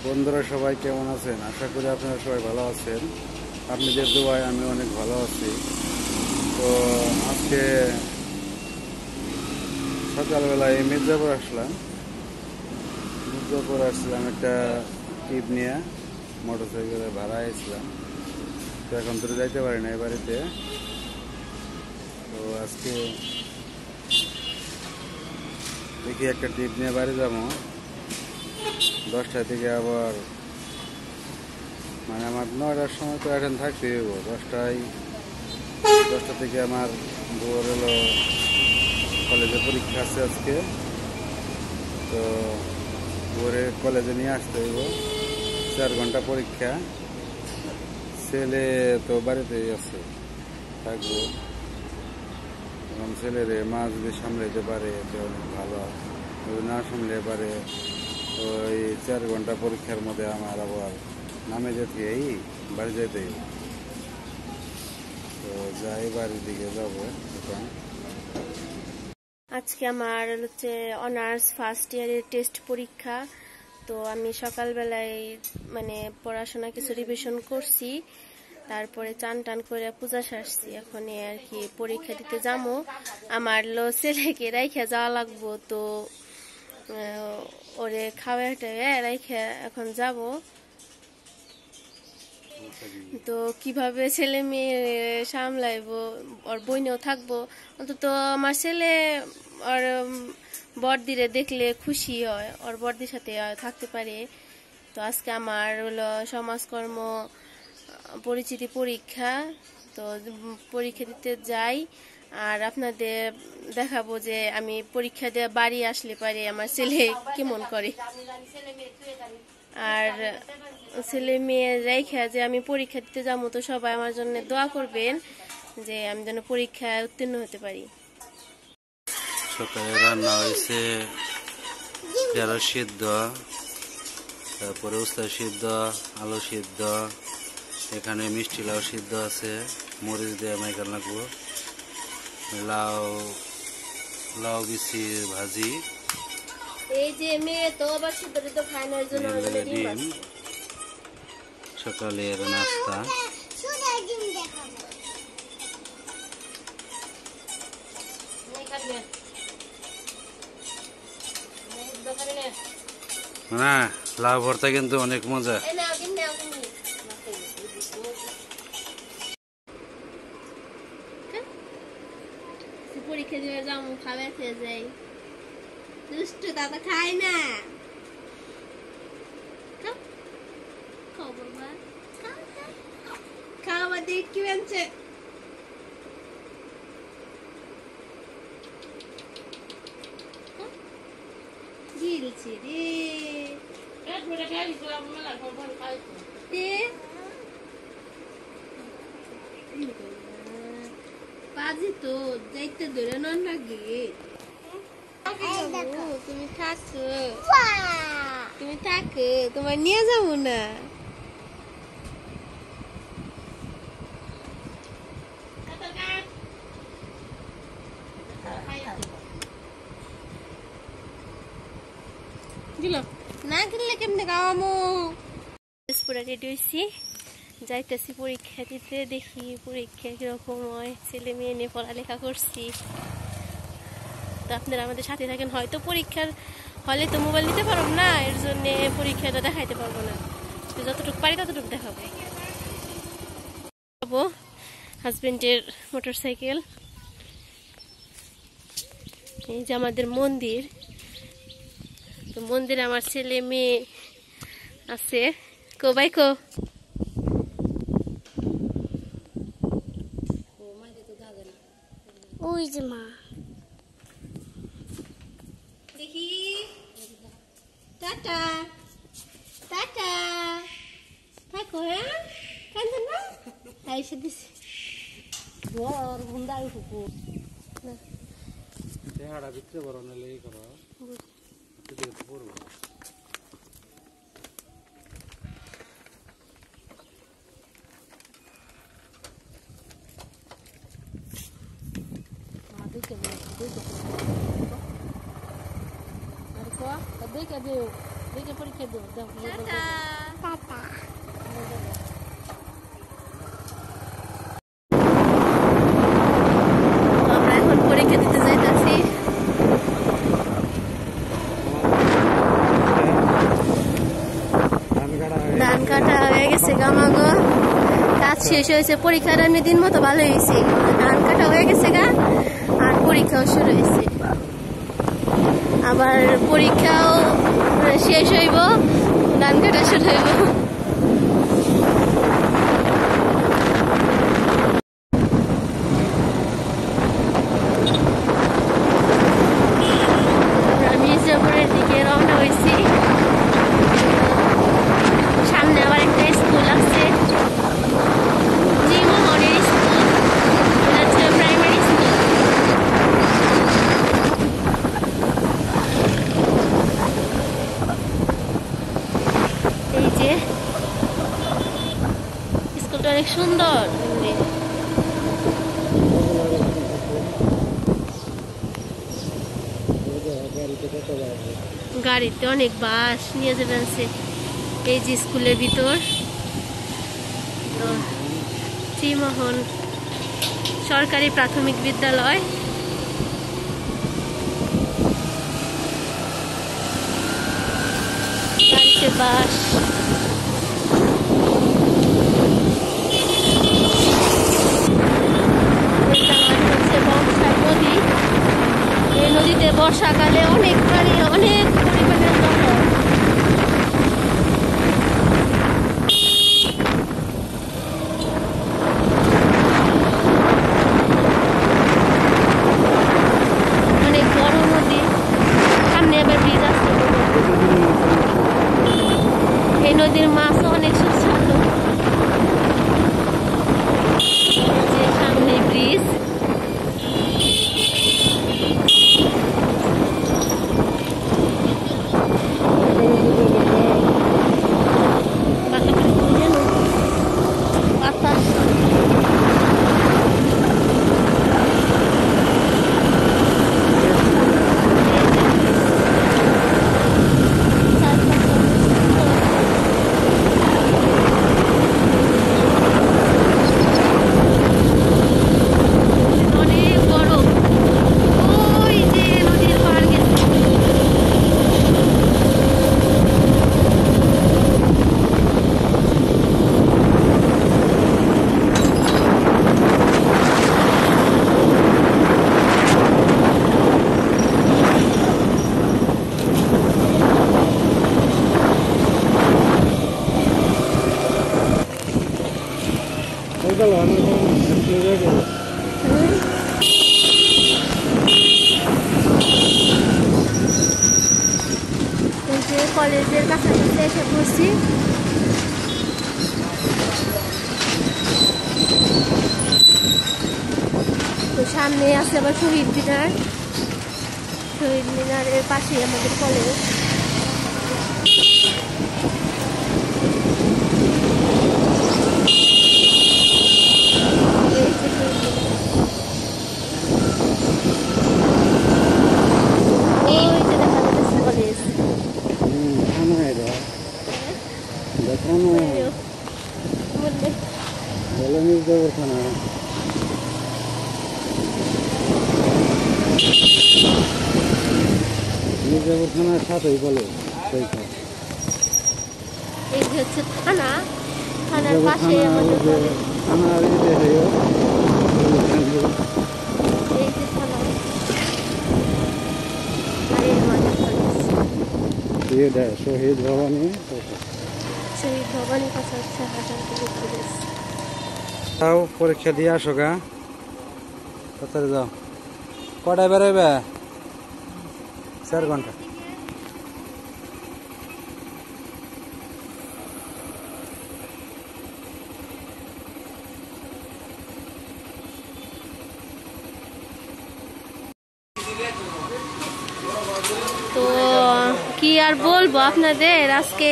বন্ধুরা সবাই কেমন আছেন? আশা করি আপনারা সবাই ভালো আছেন। আপনাদের দোয়ায় আমি অনেক ভালো আছি। তো আজকে সকালবেলায় মির্জাপুর আসলাম। একটা ট্রিপ নিয়ে, মোটরসাইকেলে ভাড়া আসছিলাম। তো এখন তো যাইতে পারি না এই বাড়িতে। তো আজকে দেখি একটা ট্রিপ নিয়ে বাড়ি যাবো 10টা থেকে। আবার মানে আমার 9টার সময় তো এখন থাকতে হইব। 10টা থেকে আমার বউর হলো কলেজে পরীক্ষা আছে আজকে। তো বউরে কলেজে নিয়ে আসতে হইব, 4 ঘন্টা পরীক্ষা। ছেলে তো বাড়িতেই আছে, থাকবো। এবং ছেলেরে মা যদি সামলাইতে পারে তো অনেক ভালো, যদি না সামলাতে পারে ওই 4 ঘন্টা পরীক্ষার মধ্যে আমার আবার নামে যেতে বাড়ি যেতে। তো যাই, বাড়ির দিকে যাবো এখন। আজকে আমার হচ্ছে অনার্স ফার্স্ট ইয়ারের টেস্ট পরীক্ষা। তো আমি সকালবেলায় মানে পড়াশোনা কিছু রিভিশন করছি, তারপরে চান টান করে পূজা সারছি। এখন আর কি পরীক্ষা দিতে যাবো। আমার ছেলেকে রাইখা যাওয়া লাগবো, তো ওরে খাওয়াটা রাইখা এখন যাব। তো কিভাবে ছেলে মেয়ে সামলাইবো, ওর বইনেও থাকবো। অন্তত আমার ছেলে ওর বড়দিরে দেখলে খুশি হয়, ওর বড়দির সাথে থাকতে পারে। তো আজকে আমার হলো সমাজকর্ম পরিচিতি পরীক্ষা। তো পরীক্ষা দিতে যাই, আর আপনাদের দেখাবো যে আমি পরীক্ষা দিয়ে বাড়ি আসলে পারে আমার ছেলে কেমন করে। আর ছেলে মেয়ে রেখা যে আমি পরীক্ষা দিতে যাবো, তো সবাই আমার জন্য দোয়া করবেন যে আমি যেন পরীক্ষায় উত্তীর্ণ হতে পারি। সকালে রান্না হয়েছে ঢেঁড়স সিদ্ধ, তারপরে উস্তা সিদ্ধ, আলু সিদ্ধ, এখানে মিষ্টি লাউ সিদ্ধ আছে, মরিচ দিয়ে মাইকা লাগবো, লাউ বিচির ভাজি, এই যে মেয়ে তো আবার সিদ্ধ তো খায় না, জন্য ডিম। সকালের নাস্তা। না, লাউ ভর্তা কিন্তু অনেক মজা। পরীক্ষা দিয়ে যাবো, খাওয়াতে যাই। দুষ্টু দাদা খায় না। খাওয়া দেখ কি আনছে। গিলছি রে পাজি তো যাইতে ধরে নন লাগে। তুমি থাকো, তোমার নিয়ে যাবো না। না কিনলে কেমনে খাওয়ামো। পুরা রেডি হয়েছি, যাইতেছি পরীক্ষা দিতে। দেখি পরীক্ষা কিরকম হয়। ছেলে মেয়ে নিয়ে পড়ালেখা করছি। তো আপনারা আমাদের সাথে থাকেন। হয়তো পরীক্ষার হলে তো মোবাইল নিতে পারবো না, এর জন্য পরীক্ষাটা দেখাইতে পারবো না। তো যতটুকু পারি ততটুকু দেখাবো। হাজবেন্ডের মোটরসাইকেল। এই যে আমাদের মন্দির। তো মন্দিরে আমার ছেলে মেয়ে আছে। কো ভাই কো, ওই যে মা। দেখি টাটা টাটা থাকো। হ্যাঁ কান্দে না, এসে দিছি ঘর গুন্ডাই কুকুর না। দেহাটা ভিতরে বড় নালে এই করো পড়বো। Ada ko, tabi ka আমরা এখন পরীক্ষা দিতে যাইতাছি। ধান কাটা হয়ে গেছে গামাগো, কাজ শেষ হয়েছে, পরীক্ষার এমনি দিন মতো ভালো হয়েছে, ধান কাটা হয়ে গেছে গা, আর পরীক্ষাও শুরু হয়েছে। আবার পরীক্ষাও শেষ হইব, ধান কাটা শুরু হইব। মির্জাপুরের দিকে রওনা হয়েছি। সামনে আবার একটা স্কুল আছে, জীবনের স্কুল, প্রাইমারি স্কুল। এই যে স্কুলটা অনেক সুন্দর। গাড়িতে অনেক বাস নিয়ে যাবেন। এই যে স্কুলের ভিতর শ্রীমোহন সরকারি প্রাথমিক বিদ্যালয়। গাড়িতে বাস। নদী, এই নদীতে বর্ষাকালে অনেক পানি, অনেক পরিমাণে জল হয়। অনেক বড় নদী, সামনে আবার ব্রিজ আছে। এই নদীর মাছও অনেক সুস্বাদু। যে সামনে ব্রিজ, কলেজের কাছাকাছি এসে পড়ছি। তো সামনে আছে আবার শহীদ মিনার, শহীদ মিনারের পাশে আমাদের কলেজ। মির্জাপুর থানার সাথেই বলে এই যে হচ্ছে থানা, থানার পাশে আমাদের কলেজ। থানার এই যে থানা, আর এই আমাদের কলেজ। শহীদ ভবানী, শহীদ ভবানী কাছে হচ্ছে হাজারপুর কলেজ। তাও পরীক্ষা দিয়ে আসো গা, তাড়াতাড়ি যাও। কটায় বেরোবে? 4 ঘন্টা। তো কি আর বলবো আপনাদের, আজকে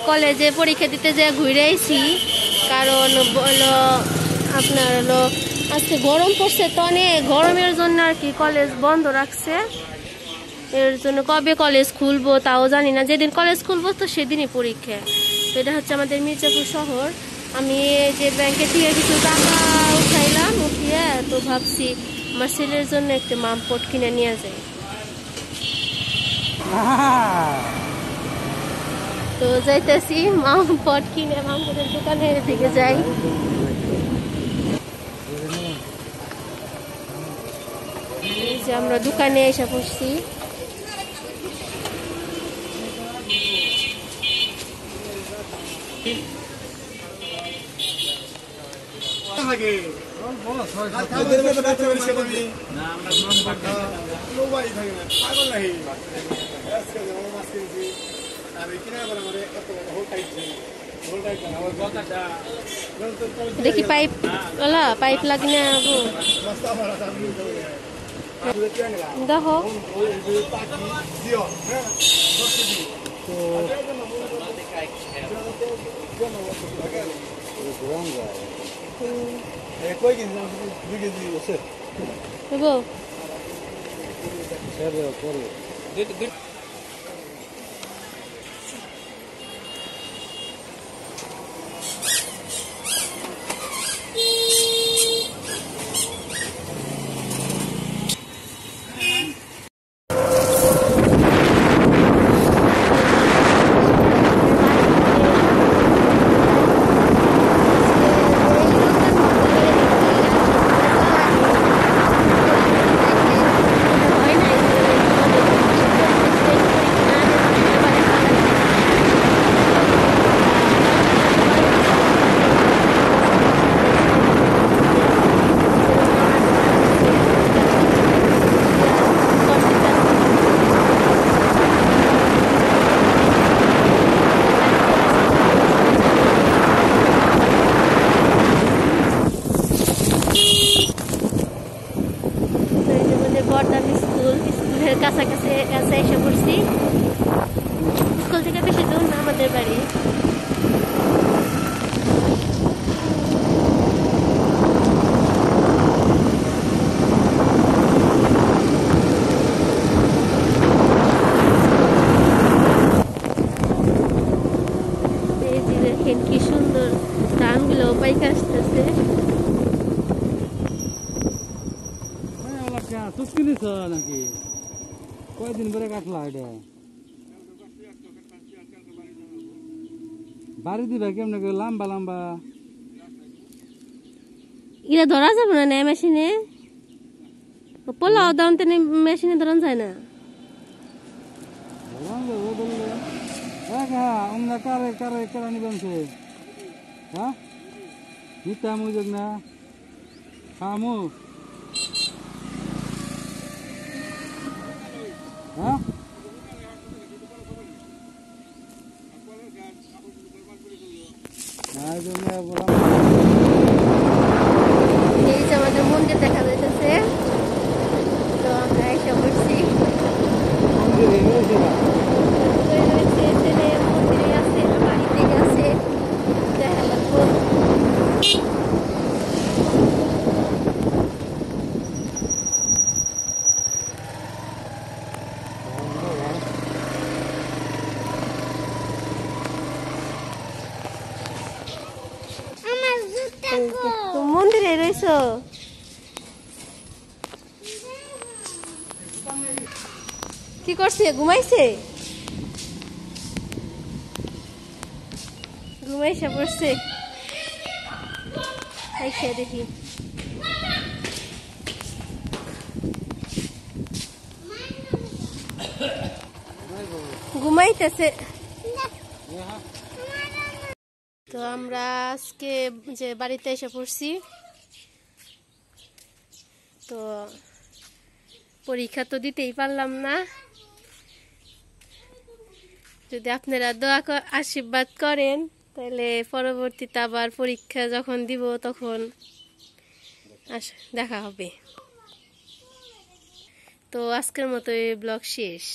কলেজে পরীক্ষা দিতে যে ঘুরে আইছি, কারণ হলো আপনার হলো আজকে গরম পড়ছে, তো অনেক গরমের জন্য আর কি কলেজ বন্ধ রাখছে। এর জন্য কবে কলেজ খুলবো তাও জানি না। যেদিন কলেজ খুলবো তো সেদিনই পরীক্ষা। তো এটা হচ্ছে আমাদের মির্জাপুর শহর। আমি যে ব্যাংকে থেকে কিছু টাকা উঠাইলাম, উঠিয়ে তো ভাবছি আমার ছেলের জন্য একটা মামপট কিনে নিয়ে যাই। তো যাইতেছি মামপট কিনে মামপটের দোকানের দিকে যাই। এই যে আমরা দোকানে এসে পড়ছি। দেখি পাইপ ওলা পাইপ লাগিয়ে আবো দেখো। স্কুলের কাছাকাছি এসে পড়ছি। স্কুল থেকে বেশি দূর না আমাদের বাড়ি। এই যে দেখেন কি সুন্দর ধানগুলো পাইকে আসতেছে। নাকি কয়দিন পরে কাটলা এটা বাড়ি দিবা কেমন লম্বা লম্বা ইরা ধরা যাবে না মেশিনে, পোলাও দাম মেশিনে ধরন যায় না। কারে কারে কারা নিবেন হ্যাঁ নিতে মুজুক না খামু হ্যাঁ এই যে আমাদের মন্দির দেখা যাইতেছে। তো আমরা এসে পড়ছি। মন্দিরে আছে বাড়িতে গেছে দেখা লাগবো। মন্দিরে রয়েছো? কি করছে? ঘুমাইছে? ঘুমাইছে পড়ছে। দেখি ঘুমাইতেছে। তো আমরা আজকে যে বাড়িতে এসে পড়ছি। তো পরীক্ষা তো দিতেই পারলাম না। যদি আপনারা দোয়া আশীর্বাদ করেন তাহলে পরবর্তীতে আবার পরীক্ষা যখন দিব তখন দেখা হবে। তো আজকের মতো এই ব্লগ শেষ।